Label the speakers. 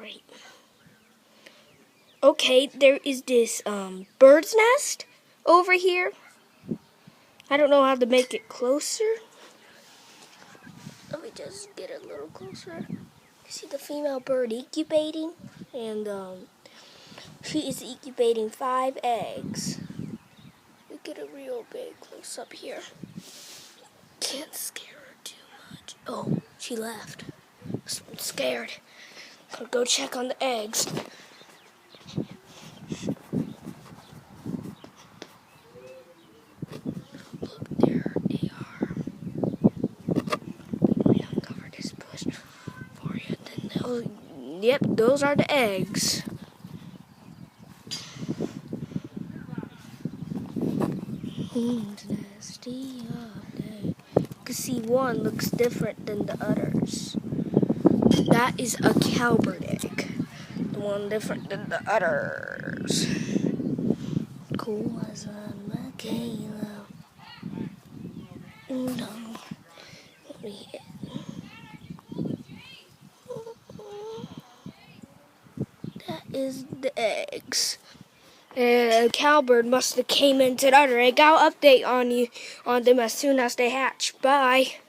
Speaker 1: Alright. Okay, there is this bird's nest over here. I don't know how to make it closer. Let me just get a little closer. See the female bird incubating, and she is incubating 5 eggs. We get a real big close up here. Can't scare her too much. Oh, she left. I'm scared. I'll go check on the eggs. Look, there they are. Let me uncover this bush for you. Yep, those are the eggs. Nasty update. You can see one looks different than the others. That is a cowbird egg. The one different than the others. Cool as a Michaela. No. Let me hit. That is the eggs. And a cowbird must have came into the other egg. I'll update on them as soon as they hatch. Bye.